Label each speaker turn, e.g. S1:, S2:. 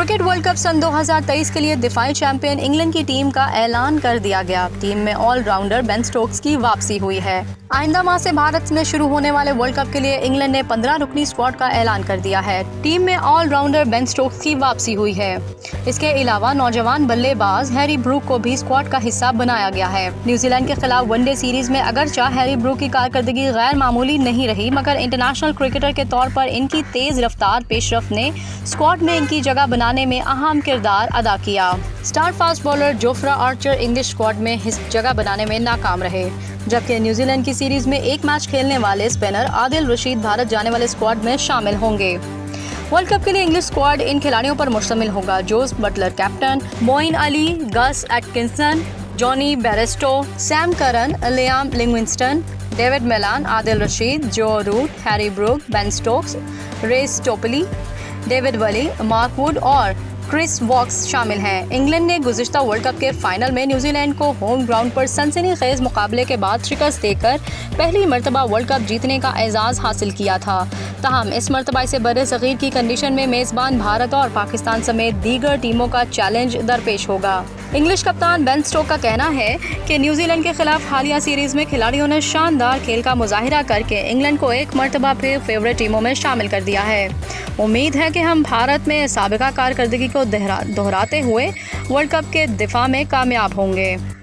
S1: Cricket world cup सन 2023 के लिए दिफाई champion England की टीम का ऐलान कर दिया गया। टीम में ऑलराउंडर बेन स्टोक्स की वापसी हुई है। आइंदा माह से भारत में शुरू होने वाले वर्ल्ड कप के लिए इंग्लैंड ने 15 रुकनी स्क्वाड का ऐलान कर दिया है। टीम में ऑलराउंडर बेन स्टोक्स की वापसी हुई है। इसके अलावा नौजवान बल्लेबाज हैरी ब्रूक को भी स्क्वाड का हिस्सा बनाया गया है। न्यूजीलैंड के खिलाफ वनडे सीरीज में अगरचे हैरी ब्रूक की कारकर्दगी गैर मामूली नहीं रही, मगर इंटरनेशनल क्रिकेटर के तौर पर इनकी तेज रफ्तार पेशरफ्त ने स्क्वाड में इनकी जगह बनाने में अहम किरदार अदा किया। Star fast bowler Jofra Archer English squad में जगह बनाने में नाकाम रहे, जबकि न्यूजीलैंड की सीरीज में एक मैच खेलने वाले स्पिनर आदिल रशीद भारत जाने वाले स्क्वाड में शामिल होंगे। वर्ल्ड कप के लिए इंग्लिश स्क्वाड इन खिलाड़ियों पर मुश्तमिल होगा: Jos Buttler captain, Moin Ali, Gus Atkinson, Johnny Bairstow, Sam Curran, Liam लिंगविंस्टन, David Milan, Adil Rashid, जो root, Harry Brook, Ben Stokes, race टोपली, डेविड वली, मार्क वुड और क्रिस वॉक्स शामिल हैं। इंग्लैंड ने गुज़िश्ता वर्ल्ड कप के फाइनल में न्यूजीलैंड को होम ग्राउंड पर सनसनीखेज मुकाबले के बाद शिकस्त देकर पहली मरतबा वर्ल्ड कप जीतने का एजाज़ हासिल किया था। ताहम इस मरतबा से बड़े सगीर की कंडीशन में मेज़बान भारत और पाकिस्तान समेत दीगर टीमों का चैलेंज दरपेश होगा। इंग्लिश कप्तान बेन स्टोक का कहना है कि न्यूजीलैंड के खिलाफ हालिया सीरीज में खिलाड़ियों ने शानदार खेल का मुजाहिरा करके इंग्लैंड को एक मरतबा फिर फेवरेट टीमों में शामिल कर दिया है। उम्मीद है कि हम भारत में साबिका कारकर्दगी को दोहराते हुए वर्ल्ड कप के दिफा में कामयाब होंगे।